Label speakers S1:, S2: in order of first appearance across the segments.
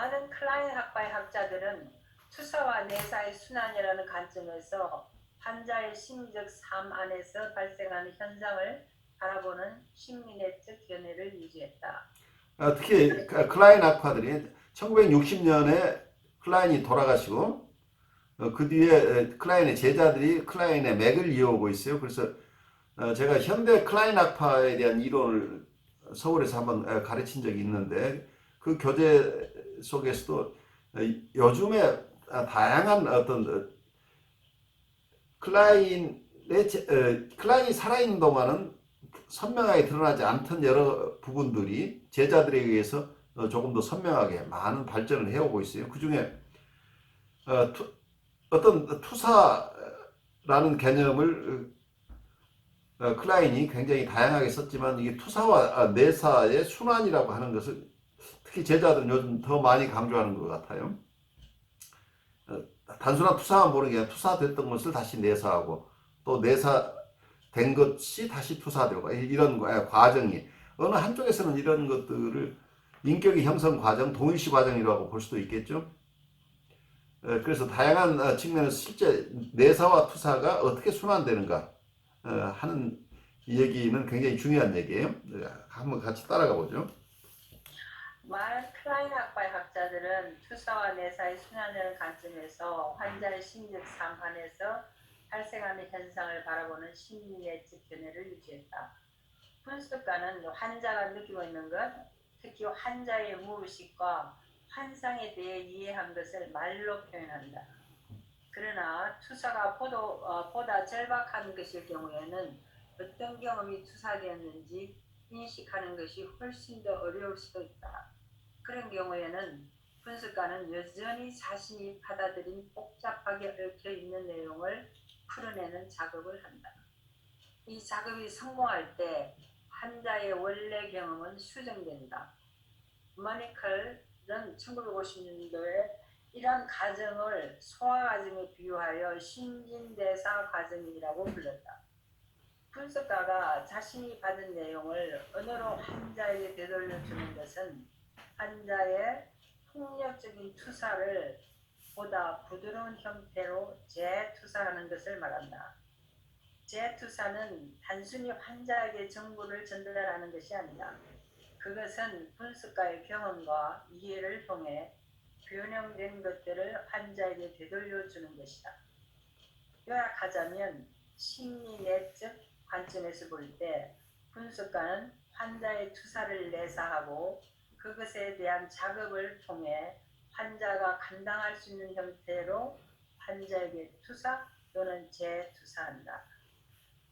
S1: 많은 클라인 학파의 학자들은 투사와 내사의 순환이라는 관점에서 환자의 심리적 삶 안에서 발생하는 현상을 바라보는 심리내적 견해를 유지했다.
S2: 특히 클라인 학파들이 1960년에 클라인이 돌아가시고 그 뒤에 클라인의 제자들이 클라인의 맥을 이어오고 있어요. 그래서 제가 현대 클라인 학파에 대한 이론을 서울에서 한번 가르친 적이 있는데 그 교재 속에서도 요즘에 다양한 어떤 클라인이 살아있는 동안은 선명하게 드러나지 않던 여러 부분들이 제자들에 의해서 조금 더 선명하게 많은 발전을 해오고 있어요. 그 중에 어떤 투사라는 개념을 클라인이 굉장히 다양하게 썼지만 이게 투사와 내사의 순환이라고 하는 것을 특히 제자들은 요즘 더 많이 강조하는 것 같아요. 단순한 투사만 보는 게 아니라 투사됐던 것을 다시 내사하고 또 내사된 것이 다시 투사되고 이런 과정이 어느 한쪽에서는 이런 것들을 인격의 형성 과정, 동일시 과정이라고 볼 수도 있겠죠. 그래서 다양한 측면에서 실제 내사와 투사가 어떻게 순환되는가 하는 얘기는 굉장히 중요한 얘기예요. 한번 같이 따라가 보죠.
S1: 많은 클라인 학파의 학자들은 투사와 내사의 순환이라는 관점에서 환자의 심리적 삶 안에서 발생하는 현상을 바라보는 심리내적 견해를 유지했다. 분석가는 환자가 느끼고 있는 것, 특히 환자의 무의식과 환상에 대해 이해한 것을 말로 표현한다. 그러나 투사가 보다 절박한 것일 경우에는 어떤 경험이 투사되었는지 인식하는 것이 훨씬 더 어려울 수도 있다. 그런 경우에는 분석가는 여전히 자신이 받아들인 복잡하게 얽혀 있는 내용을 풀어내는 작업을 한다. 이 작업이 성공할 때 환자의 원래 경험은 수정된다. 머니컬은 1950년도에 이러한 과정을 소화 과정에 비유하여 신진대사 과정이라고 불렀다. 분석가가 자신이 받은 내용을 언어로 환자에게 되돌려주는 것은 환자의 폭력적인 투사를 보다 부드러운 형태로 재투사하는 것을 말한다. 재투사는 단순히 환자에게 정보를 전달하는 것이 아니다. 그것은 분석가의 경험과 이해를 통해 변형된 것들을 환자에게 되돌려주는 것이다. 요약하자면 심리내적 관점에서 볼 때 분석가는 환자의 투사를 내사하고 그것에 대한 작업을 통해 환자가 감당할 수 있는 형태로 환자에게 투사 또는 재투사한다.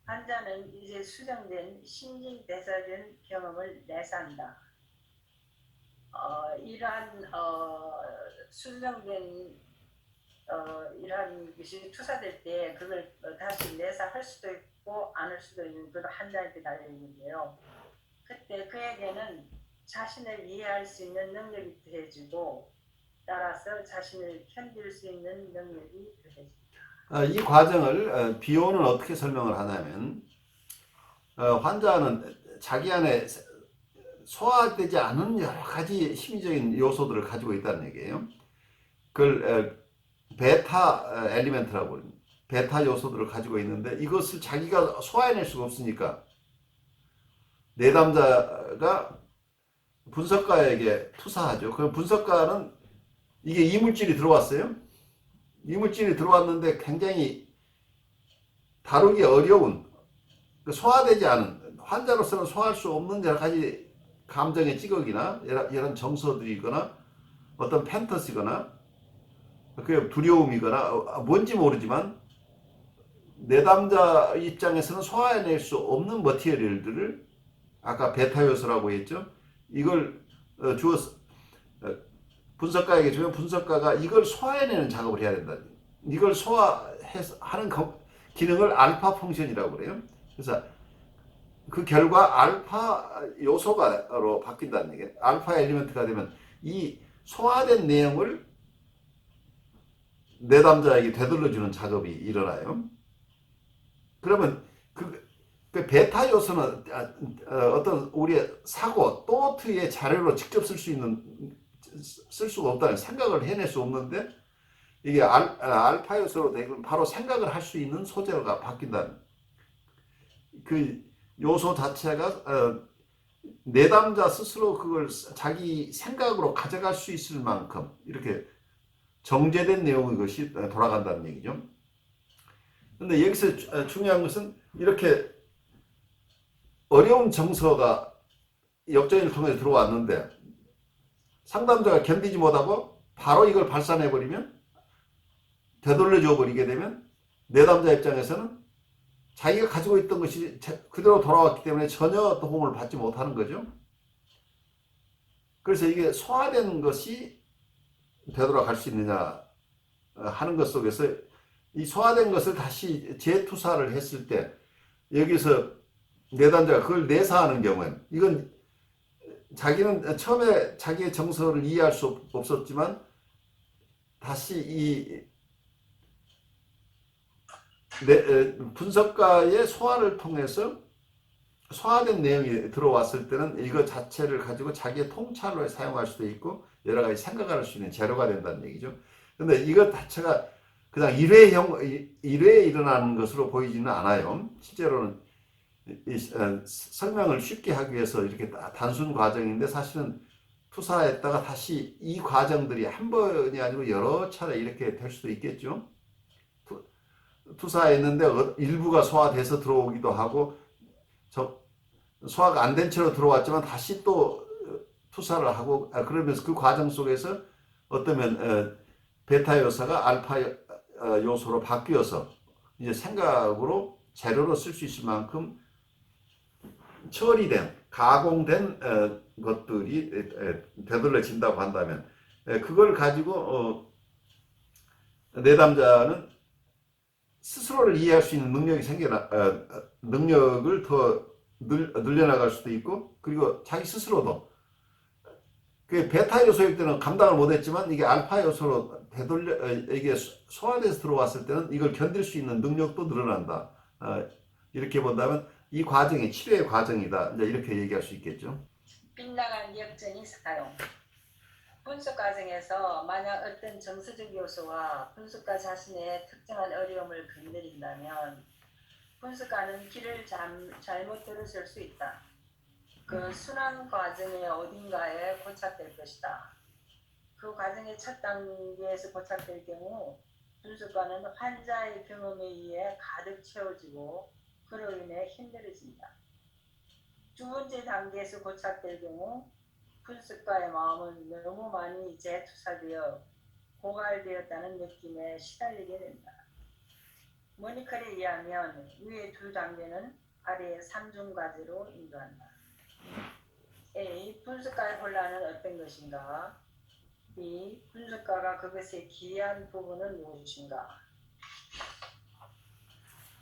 S1: 환자는 이제 수정된 신진대사된 경험을 내사한다. 이러한 수정된 이러한 것이 투사될 때 그걸 다시 내사할 수도 있고 안 할 수도 있는 그런 환자한테 달려 있는데요. 그때 그에게는 자신을 이해할 수 있는 능력이 더해지고 따라서 자신을 견딜 수 있는 능력이 더해집니다.
S2: 이 과정을 비오는 어떻게 설명을 하냐면 환자는 자기 안에 소화되지 않은 여러 가지 심리적인 요소들을 가지고 있다는 얘기예요. 그걸 베타 엘리멘트라고 합니다. 베타 요소들을 가지고 있는데 이것을 자기가 소화해낼 수가 없으니까 내담자가 분석가에게 투사하죠. 그럼 분석가는 이게 이물질이 들어왔어요. 이물질이 들어왔는데 굉장히 다루기 어려운 소화되지 않은 환자로서는 소화할 수 없는 여러 가지 감정의 찌꺼기나 이런 정서들이거나 어떤 판타지거나 그 두려움이거나 뭔지 모르지만 내담자 입장에서는 소화해낼 수 없는 머티리얼들을 아까 베타 요소라고 했죠. 이걸 주어서 분석가에게 주면 분석가가 이걸 소화해내는 작업을 해야 된다. 이걸 소화하는 기능을 알파 펑션이라고 그래요. 그래서 그 결과 알파 요소가로 바뀐다는 얘기예요. 알파 엘리멘트가 되면 이 소화된 내용을 내담자에게 되돌려주는 작업이 일어나요. 그러면 그 베타 요소는 어떤 우리의 사고, 또트의 자료로 직접 쓸 수 있는 쓸 수가 없다는 생각을 해낼 수 없는데 이게 알파 요소로 되면 바로 생각을 할 수 있는 소재가 바뀐다는 그 요소 자체가 내담자 스스로 그걸 자기 생각으로 가져갈 수 있을 만큼 이렇게 정제된 내용의 것이 돌아간다는 얘기죠. 근데 여기서 중요한 것은 이렇게 어려운 정서가 역전을 통해서 들어왔는데 상담자가 견디지 못하고 바로 이걸 발산해버리면 되돌려 줘버리게 되면 내담자 입장에서는 자기가 가지고 있던 것이 그대로 돌아왔기 때문에 전혀 도움을 받지 못하는 거죠. 그래서 이게 소화된 것이 되돌아갈 수 있느냐 하는 것 속에서 이 소화된 것을 다시 재투사를 했을 때 여기서 내담자가 그걸 내사하는 경우엔 이건 자기는 처음에 자기의 정서를 이해할 수 없었지만 다시 이 분석가의 소화를 통해서 소화된 내용이 들어왔을 때는 이거 자체를 가지고 자기의 통찰로 사용할 수도 있고 여러 가지 생각할 수 있는 재료가 된다는 얘기죠. 근데 이것 자체가 그냥 일회에 일어나는 것으로 보이지는 않아요. 실제로는 설명을 쉽게 하기 위해서 이렇게 단순 과정인데 사실은 투사했다가 다시 이 과정들이 한 번이 아니고 여러 차례 이렇게 될 수도 있겠죠. 투사했는데 일부가 소화돼서 들어오기도 하고 소화가 안 된 채로 들어왔지만 다시 또 투사를 하고 그러면서 그 과정 속에서 어쩌면 베타 요소가 알파 요소로 바뀌어서 이제 생각으로 재료로 쓸 수 있을 만큼 처리된 가공된 것들이 되돌려진다고 한다면 그걸 가지고 내담자는 스스로를 이해할 수 있는 능력이 능력을 더 늘려나갈 수도 있고 그리고 자기 스스로도 그 베타 요소일 때는 감당을 못했지만 이게 알파 요소로 이게 소화돼서 들어왔을 때는 이걸 견딜 수 있는 능력도 늘어난다. 이렇게 본다면 이 과정이 치료의 과정이다. 이제 이렇게 얘기할 수 있겠죠.
S1: 빗나간 역전이 사용. 분석 과정에서 만약 어떤 정서적 요소와 분석가 자신의 특정한 어려움을 건드린다면 분석가는 길을 잘못 들었을 수 있다. 그 순환 과정의 어딘가에 고착될 것이다. 그 과정의 첫 단계에서 고착될 경우 분석가는 환자의 경험에 의해 가득 채워지고 그로 인해 힘들어진다. 두 번째 단계에서 고착될 경우 분석가의 마음은 너무 많이 재투사되어 고갈되었다는 느낌에 시달리게 된다. 모니컬에 의하면 위의 두 단계는 아래의 3중 과제로 인도한다. A. 분석가의 혼란은 어떤 것인가? B. 분석가가 그것에 기여한 부분은 무엇인가?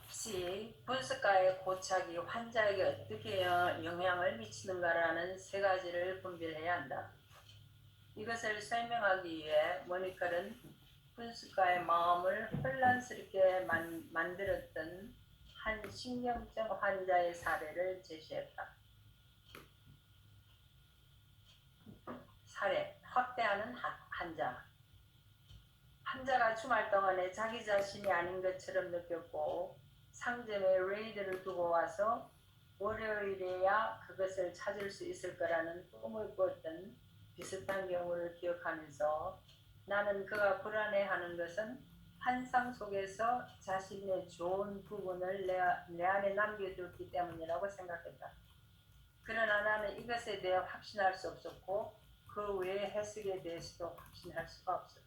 S1: C. 분석가의 고착이 환자에게 어떻게 영향을 미치는가라는 세 가지를 분별해야 한다. 이것을 설명하기 위해 모니컬은 분석가의 마음을 혼란스럽게 만들었던 한 신경증 환자의 사례를 제시했다. 사례, 확대하는 환자. 환자가 주말 동안에 자기 자신이 아닌 것처럼 느꼈고 상점에 레이드를 두고 와서 월요일에야 그것을 찾을 수 있을 거라는 꿈을 꿨던 비슷한 경우를 기억하면서 나는 그가 불안해하는 것은 환상 속에서 자신의 좋은 부분을 내 안에 남겨두었기 때문이라고 생각했다. 그러나 나는 이것에 대해 확신할 수 없었고 그 외의 해석에 대해서도 확신할 수가 없었다.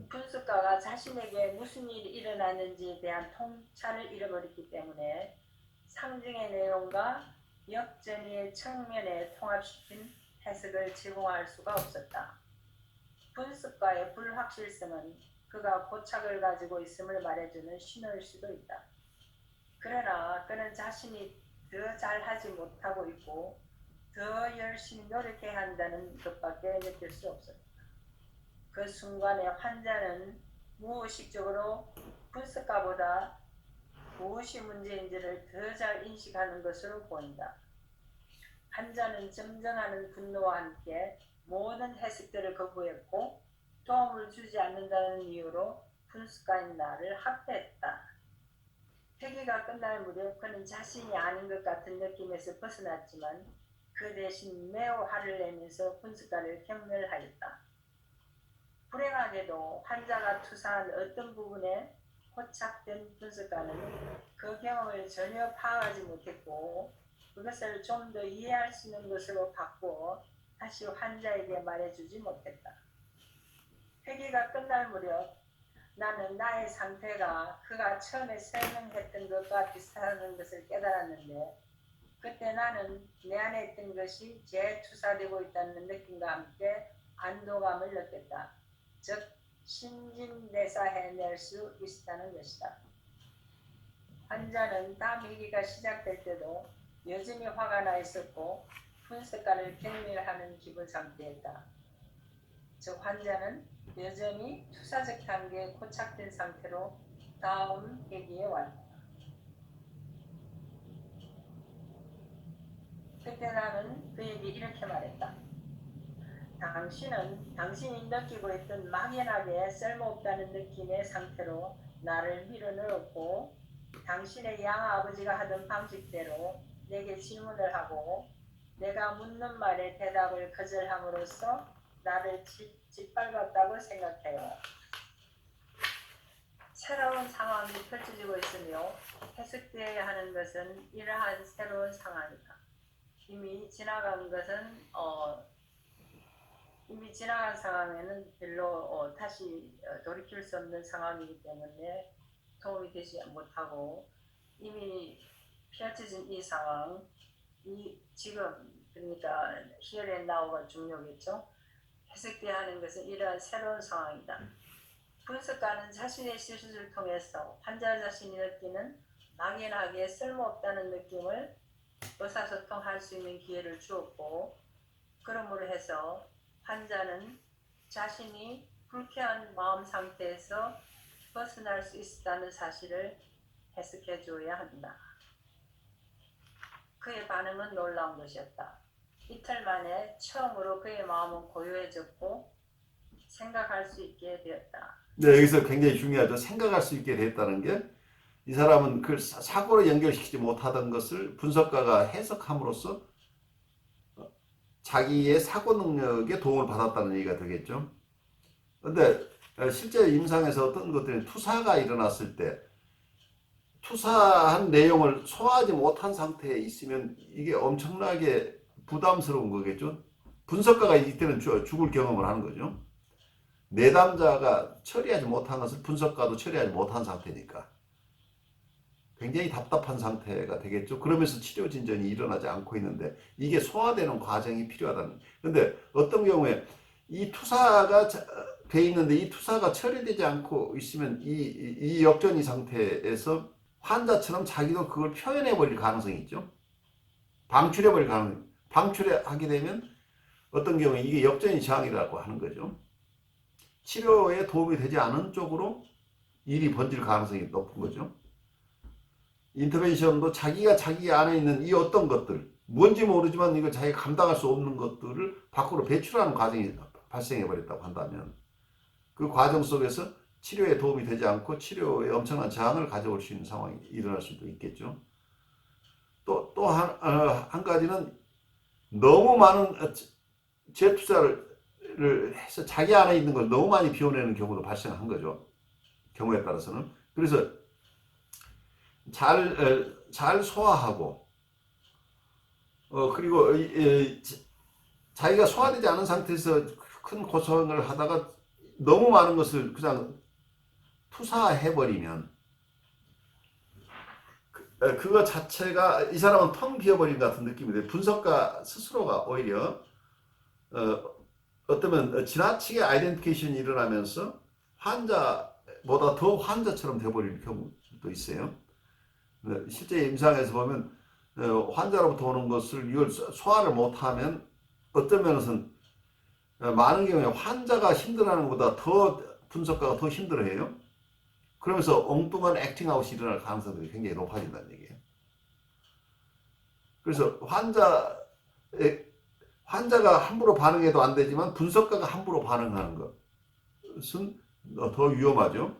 S1: 분석가가 자신에게 무슨 일이 일어났는지에 대한 통찰을 잃어버렸기 때문에 상징의 내용과 역전의 측면에 통합시킨 해석을 제공할 수가 없었다. 분석가의 불확실성은 그가 고착을 가지고 있음을 말해주는 신호일 수도 있다. 그러나 그는 자신이 더 잘하지 못하고 있고 더 열심히 노력해야 한다는 것밖에 느낄 수 없었다. 그 순간에 환자는 무의식적으로 분석가보다 무엇이 문제인지를 더 잘 인식하는 것으로 보인다. 환자는 점증하는 분노와 함께 모든 해석들을 거부했고 도움을 주지 않는다는 이유로 분수가인 나를 학대했다. 회개가 끝날 무렵 그는 자신이 아닌 것 같은 느낌에서 벗어났지만 그 대신 매우 화를 내면서 분수가를 경멸하였다. 불행하게도 환자가 투사한 어떤 부분에 고착된 분수가는 그 경험을 전혀 파악하지 못했고 그것을 좀 더 이해할 수 있는 것으로 바꾸어 다시 환자에게 말해주지 못했다. 회개가 끝날 무렵 나는 나의 상태가 그가 처음에 설명했던 것과 비슷하다는 것을 깨달았는데 그때 나는 내 안에 있던 것이 재투사되고 있다는 느낌과 함께 안도감을 느꼈다. 즉 신진대사해낼 수 있다는 것이다. 환자는 다음 회기가 시작될 때도 여전히 화가 나 있었고 분석가를 경멸하는 기분 상태였다. 즉 환자는 여전히 투사적 단계에 고착된 상태로 다음 회기에 왔다. 그때 나는 그에게 이렇게 말했다. 당신이 느끼고 있던 막연하게 쓸모없다는 느낌의 상태로 나를 밀어넣었고 당신의 양아버지가 하던 방식대로 내게 질문을 하고 내가 묻는 말에 대답을 거절함으로써 나를 짓밟았다고 생각해요. 새로운 상황이 펼쳐지고 있으며 해석되어야 하는 것은 이러한 새로운 상황이다. 이미 지나간 상황에는 별로 다시 돌이킬 수 없는 상황이기 때문에 도움이 되지 못하고 이미 펼쳐진 이 상황, 지금 그러니까 here and now가 중요하겠죠. 해석돼야 하는 것은 이러한 새로운 상황이다. 분석가는 자신의 실수를 통해서 환자 자신이 느끼는 막연하게 쓸모없다는 느낌을 의사소통할 수 있는 기회를 주었고 그러므로 해서 환자는 자신이 불쾌한 마음 상태에서 벗어날 수 있다는 사실을 해석해 줘야 한다. 그의 반응은 놀라운 것이었다. 이틀 만에 처음으로 그의 마음은 고요해졌고 생각할 수 있게 되었다.
S2: 네, 여기서 굉장히 중요하죠. 생각할 수 있게 됐다는 게 이 사람은 그 사고로 연결시키지 못하던 것을 분석가가 해석함으로써 자기의 사고 능력에 도움을 받았다는 얘기가 되겠죠. 근데 실제 임상에서 어떤 것들이 투사가 일어났을 때 투사한 내용을 소화하지 못한 상태에 있으면 이게 엄청나게 부담스러운 거겠죠. 분석가가 이때는 죽을 경험을 하는 거죠. 내담자가 처리하지 못한 것을 분석가도 처리하지 못한 상태니까 굉장히 답답한 상태가 되겠죠. 그러면서 치료 진전이 일어나지 않고 있는데 이게 소화되는 과정이 필요하다는. 근데 어떤 경우에 이 투사가 돼 있는데 이 투사가 처리되지 않고 있으면 이 역전이 상태에서 환자처럼 자기도 그걸 표현해 버릴 가능성이 있죠. 방출해 버릴 가능성. 방출하게 되면 어떤 경우에 이게 역전이 저항이라고 하는 거죠. 치료에 도움이 되지 않은 쪽으로 일이 번질 가능성이 높은 거죠. 인터벤션도 자기 안에 있는 이 어떤 것들, 뭔지 모르지만 이걸 자기가 감당할 수 없는 것들을 밖으로 배출하는 과정이 발생해 버렸다고 한다면 그 과정 속에서 치료에 도움이 되지 않고 치료에 엄청난 저항을 가져올 수 있는 상황이 일어날 수도 있겠죠. 또 한 가지는 너무 많은 재투자를 해서 자기 안에 있는 걸 너무 많이 비워내는 경우도 발생한 거죠. 경우에 따라서는. 그래서 잘 소화하고 그리고 자기가 소화되지 않은 상태에서 큰 고생을 하다가 너무 많은 것을 그냥 투사해버리면 그거 자체가 이 사람은 텅 비어버린 같은 느낌이 돼요. 분석가 스스로가 오히려 어쩌면 지나치게 아이덴티케이션이 일어나면서 환자보다 더 환자처럼 돼버리는 경우도 있어요. 실제 임상에서 보면 환자로부터 오는 것을 이걸 소화를 못하면 어떤 면에서는 많은 경우에 환자가 힘들어하는 것보다 더 분석가가 더 힘들어해요. 그러면서 엉뚱한 액팅아웃이 일어날 가능성들이 굉장히 높아진다는 얘기예요. 그래서 환자의 환자가 함부로 반응해도 안 되지만 분석가가 함부로 반응하는 것은 더 위험하죠.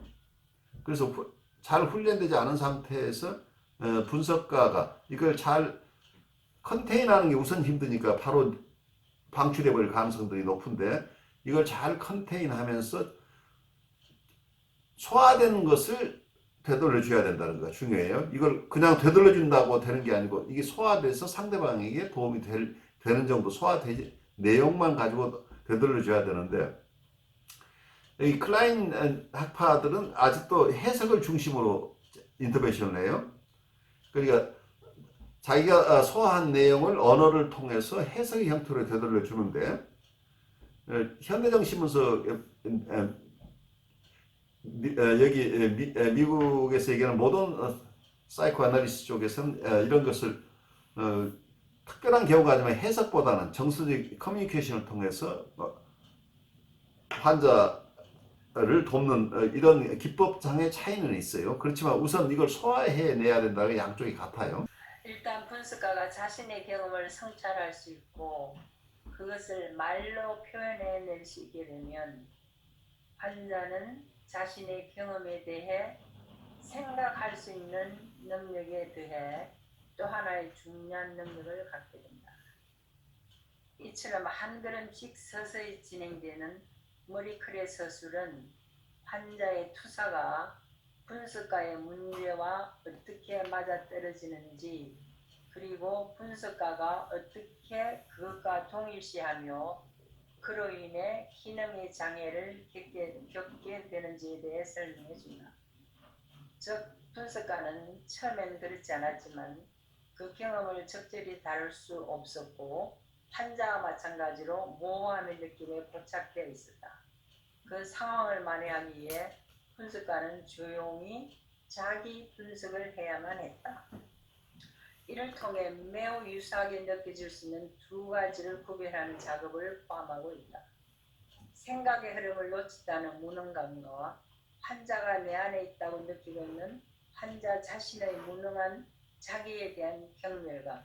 S2: 그래서 잘 훈련되지 않은 상태에서 분석가가 이걸 잘 컨테인하는 게 우선 힘드니까 바로 방출해 버릴 가능성들이 높은데, 이걸 잘 컨테인하면서 소화되는 것을 되돌려 줘야 된다는 거 중요해요. 이걸 그냥 되돌려 준다고 되는 게 아니고 이게 소화돼서 상대방에게 도움이 되는 정도 소화되지, 내용만 가지고 되돌려 줘야 되는데, 이 클라인 학파들은 아직도 해석을 중심으로 인터벤션을 해요. 그러니까 자기가 소화한 내용을 언어를 통해서 해석의 형태로 되돌려 주는데, 현대정신문서 여기 미국에서 얘기하는 모던 사이코 아날리시스 쪽에서는 이런 것을 특별한 경우가 아니면 해석보다는 정서적 커뮤니케이션을 통해서 환자를 돕는 이런 기법상의 차이는 있어요. 그렇지만 우선 이걸 소화해내야 된다는 게 양쪽이 같아요.
S1: 일단 분석가가 자신의 경험을 성찰할 수 있고 그것을 말로 표현해낼 수 있게 되면 환자는 자신의 경험에 대해 생각할 수 있는 능력에 대해 또 하나의 중요한 능력을 갖게 된다. 이처럼 한 걸음씩 서서히 진행되는 머리클의 서술은 환자의 투사가 분석가의 문제와 어떻게 맞아떨어지는지, 그리고 분석가가 어떻게 그것과 동일시하며 그로 인해 기능의 장애를 겪게 되는지에 대해 설명해 준다. 즉 분석가는 처음엔 그렇지 않았지만 그 경험을 적절히 다룰 수 없었고 환자와 마찬가지로 모호함의 느낌에 고착되어 있었다. 그 상황을 만회하기 위해 분석가는 조용히 자기 분석을 해야만 했다. 이를 통해 매우 유사하게 느껴질 수 있는 두 가지를 구별하는 작업을 포함하고 있다. 생각의 흐름을 놓쳤다는 무능감과 환자가 내 안에 있다고 느끼고 있는 환자 자신의 무능한 자기에 대한 경멸감.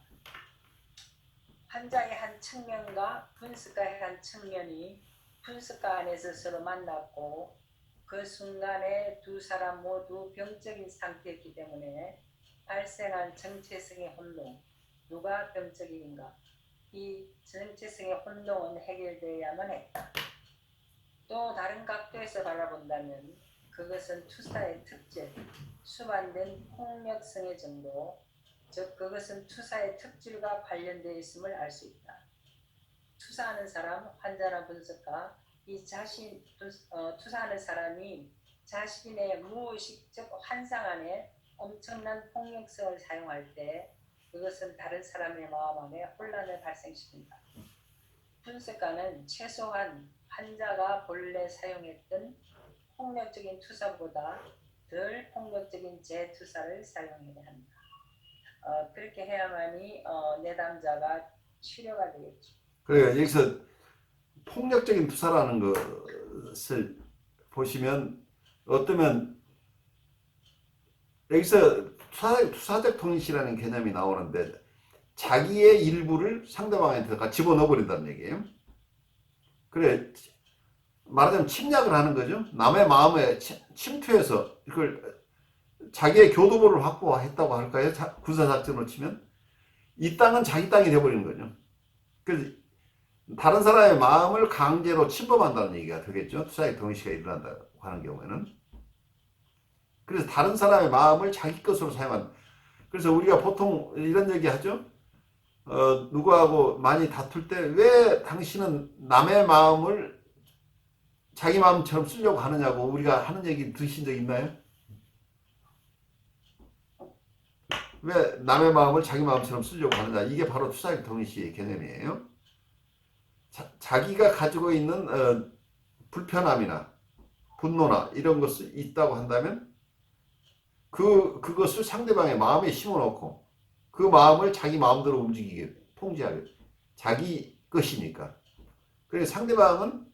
S1: 환자의 한 측면과 분석가의 한 측면이 분석가 안에서 서로 만났고 그 순간에 두 사람 모두 병적인 상태였기 때문에 발생한 정체성의 혼동, 누가 병적인가, 이 정체성의 혼동은 해결되어야만 했다. 또 다른 각도에서 바라본다면 그것은 투사의 특질, 수반된 폭력성의 정도, 즉 그것은 투사의 특질과 관련되어 있음을 알 수 있다. 투사하는 사람, 환자나 분석가, 투사하는 사람이 자신의 무의식적 환상 안에 엄청난 폭력성을 사용할 때 그것은 다른 사람의 마음 안에 혼란을 발생시킨다. 분석가는 최소한 환자가 본래 사용했던 폭력적인 투사보다 덜 폭력적인 재투사를 사용해야 합니다. 그렇게 해야만이 내담자가 치료가 되겠죠.
S2: 그래요. 여기서 폭력적인 투사라는 것을 보시면 어쩌면 여기서 투사적 통신이라는 개념이 나오는데 자기의 일부를 상대방한테 집어넣어 버린다는 얘기예요. 그래, 말하자면 침략을 하는 거죠. 남의 마음에 침투해서 이걸 자기의 교도보를 확보했다고 할까요? 군사작전으로 치면 이 땅은 자기 땅이 되어버리는 거죠. 그래서 다른 사람의 마음을 강제로 침범한다는 얘기가 되겠죠. 투사의 동시가 일어난다고 하는 경우에는. 그래서 다른 사람의 마음을 자기 것으로 사용한다. 그래서 우리가 보통 이런 얘기 하죠. 누구하고 많이 다툴 때 왜 당신은 남의 마음을 자기 마음처럼 쓰려고 하느냐고 우리가 하는 얘기 들으신 적 있나요? 왜 남의 마음을 자기 마음처럼 쓰려고 하느냐. 이게 바로 투사의 동시의 개념이에요. 자기가 가지고 있는 불편함이나 분노나 이런 것이 있다고 한다면 그것을 상대방의 마음에 심어놓고 그 마음을 자기 마음대로 움직이게 통제하게 자기 것이니까. 그래서 상대방은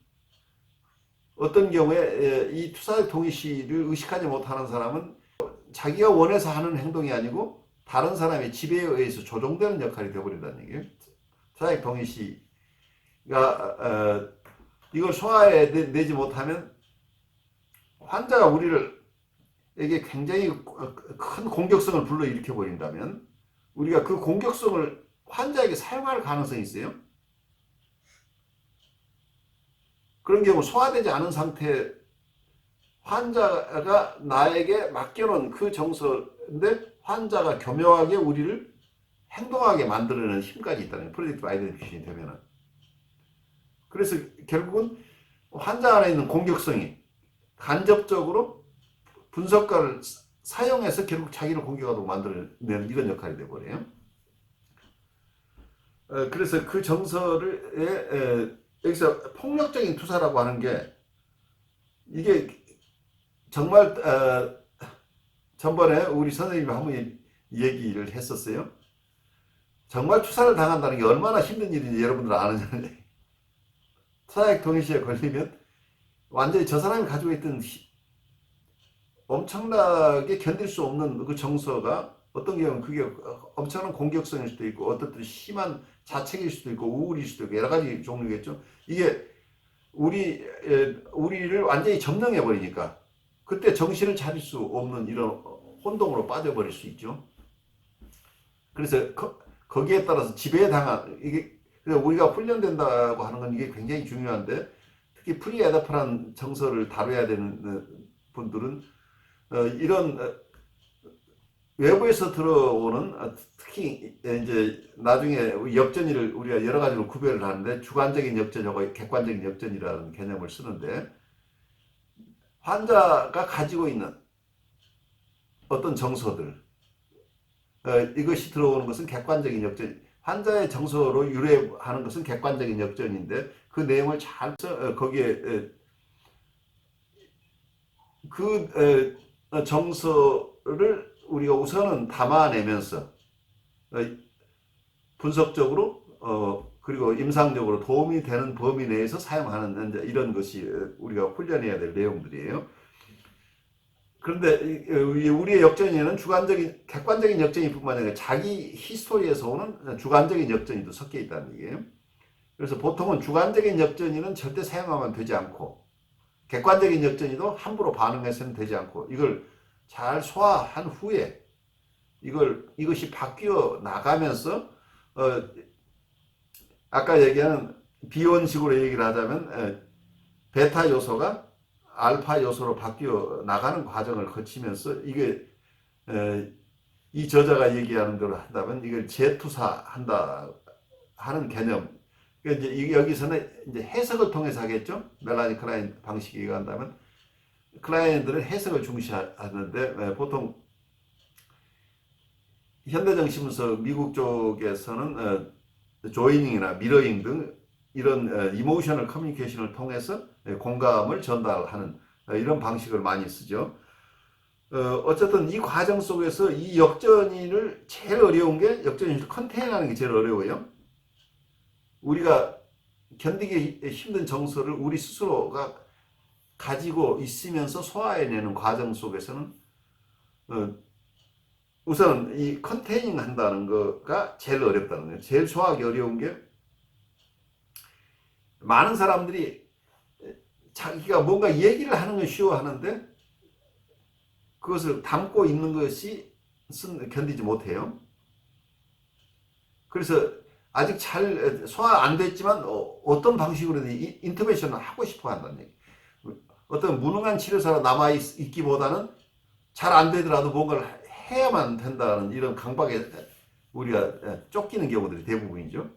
S2: 어떤 경우에 이 투사의 동의시를 의식하지 못하는 사람은 자기가 원해서 하는 행동이 아니고 다른 사람의 지배에 의해서 조종되는 역할이 되어버린다는 얘기예요. 투사액 동의시가 이걸 소화해내지 못하면 환자가 우리를 에게 굉장히 큰 공격성을 불러일으켜 버린다면 우리가 그 공격성을 환자에게 사용할 가능성이 있어요. 그런 경우 소화되지 않은 상태 환자가 나에게 맡겨놓은 그 정서인데 환자가 교묘하게 우리를 행동하게 만들어내는 힘까지 있다는 프레딕티브 아이덴티피케이션이 되면은. 그래서 결국은 환자 안에 있는 공격성이 간접적으로 분석가를 사용해서 결국 자기를 공격하도록 만들어내는 이런 역할이 되어버려요. 그래서 그 정서를 여기서 폭력적인 투사라고 하는 게 이게 정말 전번에 우리 선생님이 한번 얘기를 했었어요. 정말 투사를 당한다는 게 얼마나 힘든 일인지 여러분들 아느냐는 투사액 동의시에 걸리면 완전히 저 사람이 가지고 있던 엄청나게 견딜 수 없는 그 정서가 어떤 경우는 그게 엄청난 공격성일 수도 있고 어떤 때는 심한 자책일 수도 있고 우울일 수도 있고 여러 가지 종류겠죠. 이게 우리를 완전히 점령해 버리니까 그때 정신을 차릴 수 없는 이런 혼동으로 빠져버릴 수 있죠. 그래서 거기에 따라서 지배당한 이게 우리가 훈련된다고 하는 건 이게 굉장히 중요한데 특히 프리에다프란 정서를 다뤄야 되는 분들은 이런 외부에서 들어오는 특히 이제 나중에 역전이를 우리가 여러 가지로 구별을 하는데 주관적인 역전하고 객관적인 역전이라는 개념을 쓰는데 환자가 가지고 있는 어떤 정서들 이것이 들어오는 것은 객관적인 역전 환자의 정서로 유래하는 것은 객관적인 역전인데 그 내용을 잘 거기에 그 정서를 우리가 우선은 담아내면서 분석적으로 그리고 임상적으로 도움이 되는 범위 내에서 사용하는 이런 것이 우리가 훈련해야 될 내용들이에요. 그런데 우리의 역전에는 주관적인 객관적인 역전이 뿐만 아니라 자기 히스토리에서 오는 주관적인 역전이 섞여 있다는 얘기예요. 그래서 보통은 주관적인 역전이는 절대 사용하면 되지 않고 객관적인 역전이도 함부로 반응해서는 되지 않고 이걸 잘 소화한 후에 이것이 바뀌어 나가면서 아까 얘기하는 비원식으로 얘기를 하자면 베타 요소가 알파 요소로 바뀌어 나가는 과정을 거치면서 이게 이 저자가 얘기하는 대로 한다면 이걸 재투사한다 하는 개념. 그러니까 이제 여기서는 이제 해석을 통해서 하겠죠. 멜라니 클라인 방식이 얘기한다면 클라이언트들은 해석을 중시하는데 보통 현대정신문서 미국 쪽에서는 조이닝이나 미러잉 등 이런 이모셔널 커뮤니케이션을 통해서 공감을 전달하는 이런 방식을 많이 쓰죠. 어쨌든 이 과정 속에서 이 역전인을 제일 어려운 게 역전인을 컨테인하는 게 제일 어려워요. 우리가 견디기 힘든 정서를 우리 스스로가 가지고 있으면서 소화해내는 과정 속에서는 우선 이 컨테이닝 한다는 거가 제일 어렵다는 거예요. 제일 소화하기 어려운 게 많은 사람들이 자기가 뭔가 얘기를 하는 건 쉬워하는데 그것을 담고 있는 것이 견디지 못해요. 그래서 아직 잘 소화 안 됐지만 어떤 방식으로든 인터벤션을 하고 싶어 한다는 얘기. 어떤 무능한 치료사가 남아있기보다는 잘 안 되더라도 뭔가를 해야만 된다는 이런 강박에 우리가 쫓기는 경우들이 대부분이죠.